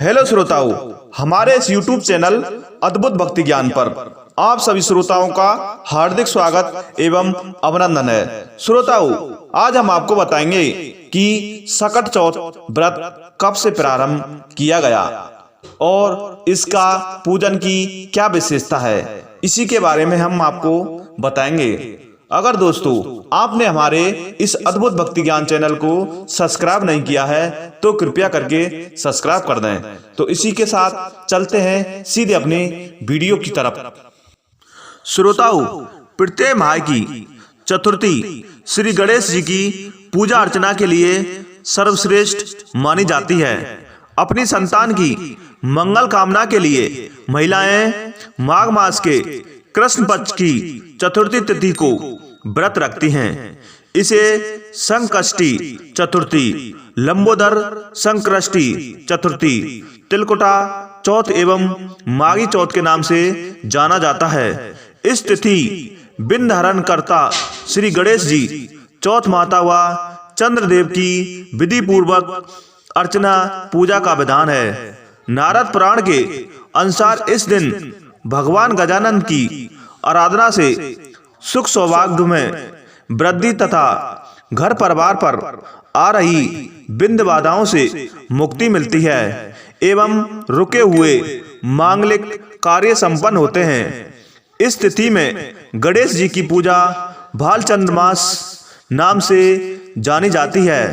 Hello श्रोताओं, हमारे इस YouTube चैनल अद्भुत भक्ति ज्ञान पर आप सभी श्रोताओं का हार्दिक स्वागत एवं अभिनंदन है। श्रोताओं, आज हम आपको बताएंगे कि सकट चौथ व्रत कब से प्रारंभ किया गया और इसका पूजन की क्या विशेषता है, इसी के बारे में हम आपको बताएंगे। अगर दोस्तों आपने हमारे इस अद्भुत भक्ति ज्ञान चैनल को सब्सक्राइब नहीं किया है तो कृपया करके सब्सक्राइब कर दें। तो इसी के साथ चलते हैं सीधे अपने वीडियो की तरफ। श्रोताओं, प्रत्येक माह की चतुर्थी श्री गणेश जी की पूजा अर्चना के लिए सर्वश्रेष्ठ मानी जाती है। अपनी संतान की मंगल कामना के लिए महिलाएं माघ मास के कृष्ण पक्ष की चतुर्थी तिथि को व्रत रखती हैं। इसे संकष्टी चतुर्थी, लंबोदर संकष्टी चतुर्थी, तिलकुटा चौथ एवं माघी चौथ के नाम से जाना जाता है। इस तिथि बिंद हरण करता श्री गणेश जी चौथ माता व चंद्रदेव की विधि पूर्वक अर्चना पूजा का विधान है। नारद पुराण के अनुसार इस दिन भगवान गजानन की आराधना से सुख सौभाग्य में वृद्धि तथा घर परिवार पर आ रही बिंद बाधाओं से मुक्ति मिलती है एवं रुके हुए मांगलिक कार्य संपन्न होते हैं। इस तिथि में गणेश जी की पूजा भालचंद्र मास नाम से जानी जाती है।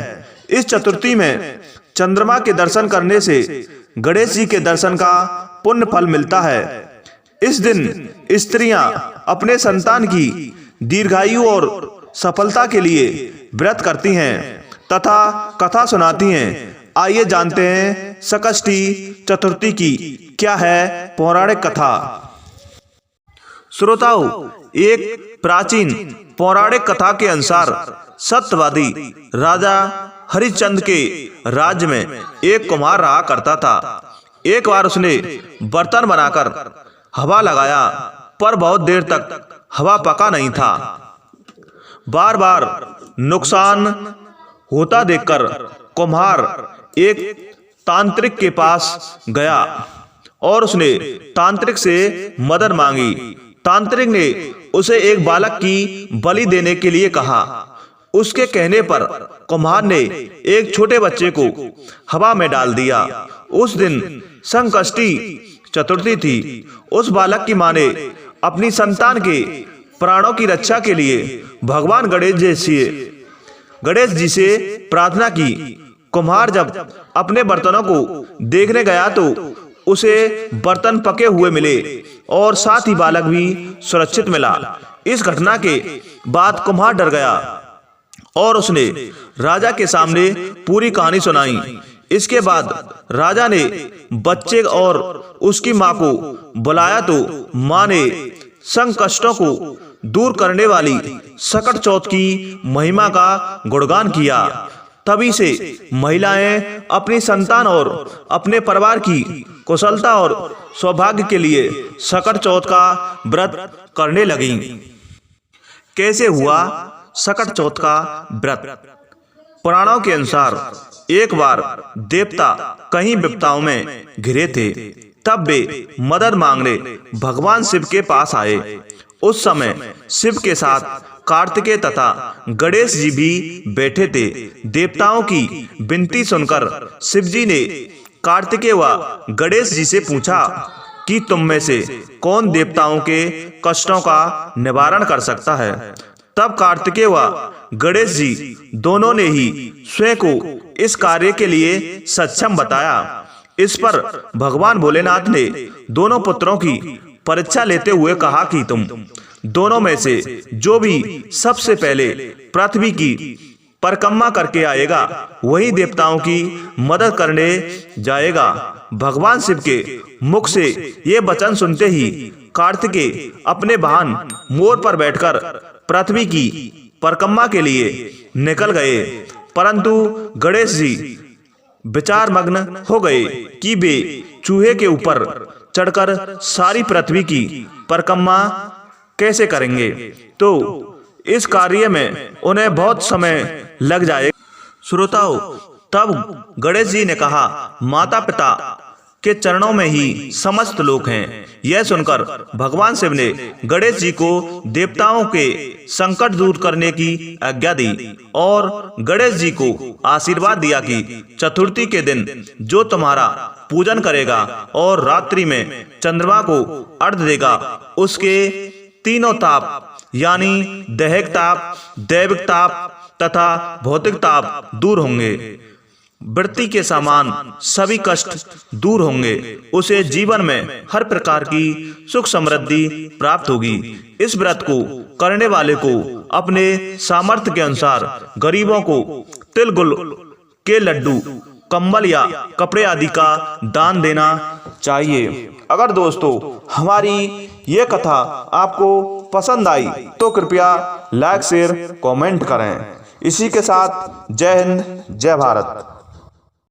इस चतुर्थी में चंद्रमा के दर्शन करने से गणेश जी के दर्शन का पुण्य फल मिलता है। इस दिन स्त्रियां अपने संतान की दीर्घायु और सफलता के लिए व्रत करती हैं तथा कथा सुनाती हैं। आइए जानते हैं संकष्टी चतुर्थी की क्या है पौराणिक कथा। श्रोताओं, एक प्राचीन पौराणिक कथा के अनुसार सत्यवादी राजा हरिश्चंद्र के राज्य में एक कुम्हार रहा करता था। एक बार उसने बर्तन बनाकर हवा लगाया पर बहुत देर तक हवा पका नहीं था। बार बार नुकसान होता देखकर कुम्हार एक तांत्रिक के पास गया और उसने तांत्रिक से मदद मांगी। तांत्रिक ने उसे एक बालक की बलि देने के लिए कहा। उसके कहने पर कुम्हार ने एक छोटे बच्चे को हवा में डाल दिया। उस दिन संकष्टी चतुर्थी थी। उस बालक की मां ने अपनी संतान के प्राणों की रक्षा के लिए भगवान गणेश जी से प्रार्थना की। कुम्हार जब अपने बर्तनों को देखने गया तो उसे बर्तन पके हुए मिले और साथ ही बालक भी सुरक्षित मिला। इस घटना के बाद कुम्हार डर गया और उसने राजा के सामने पूरी कहानी सुनाई। इसके बाद राजा ने बच्चे और उसकी मां को बुलाया तो मां ने संकष्टों को दूर करने वाली सकट चौथ की महिमा का गुणगान किया। तभी से महिलाएं अपनी संतान और अपने परिवार की कुशलता और सौभाग्य के लिए सकट चौथ का व्रत करने लगीं। कैसे हुआ सकट चौथ का व्रत? पुराणों के अनुसार एक बार देवता कहीं विपदाओं में घिरे थे। तब वे मदद मांगने भगवान शिव के पास आए। उस समय शिव के साथ कार्तिकेय तथा गणेश जी भी बैठे थे। देवताओं की विनती सुनकर शिव जी ने कार्तिकेय व गणेश जी से पूछा कि तुम में से कौन देवताओं के कष्टों का निवारण कर सकता है। तब कार्तिकेय व गणेश जी दोनों ने ही स्वयं को इस कार्य के लिए सक्षम बताया। इस पर भगवान भोलेनाथ ने दोनों पुत्रों की परीक्षा लेते हुए कहा कि तुम दोनों में से जो भी सबसे पहले पृथ्वी की परिक्रमा करके आएगा वही देवताओं की मदद करने जाएगा। भगवान शिव के मुख से ये वचन सुनते ही कार्तिकेय अपने वाहन मोर पर बैठकर पृथ्वी की परिक्रमा के लिए निकल गए, परंतु गणेश जी विचार मग्न हो गए कि वे चूहे के ऊपर चढ़कर सारी पृथ्वी की परिक्रमा कैसे करेंगे, तो इस कार्य में उन्हें बहुत समय लग जाएगा। श्रोताओं, तब गणेश जी ने कहा, माता पिता के चरणों में ही समस्त लोक हैं। यह सुनकर भगवान शिव ने गणेश जी को देवताओं के संकट दूर करने की आज्ञा दी और गणेश जी को आशीर्वाद दिया कि चतुर्थी के दिन जो तुम्हारा पूजन करेगा और रात्रि में चंद्रमा को अर्घ्य देगा, उसके तीनों ताप यानी दैहिक ताप, दैविक ताप तथा भौतिक ताप दूर होंगे। वृत्ति के समान सभी कष्ट दूर होंगे। उसे जीवन में हर प्रकार की सुख समृद्धि प्राप्त होगी। इस व्रत को करने वाले को अपने सामर्थ्य के अनुसार गरीबों को तिल गुल के लड्डू, कंबल या कपड़े आदि का दान देना चाहिए। अगर दोस्तों हमारी ये कथा आपको पसंद आई तो कृपया लाइक, शेयर, कमेंट करें। इसी के साथ जय हिंद, जय भारत।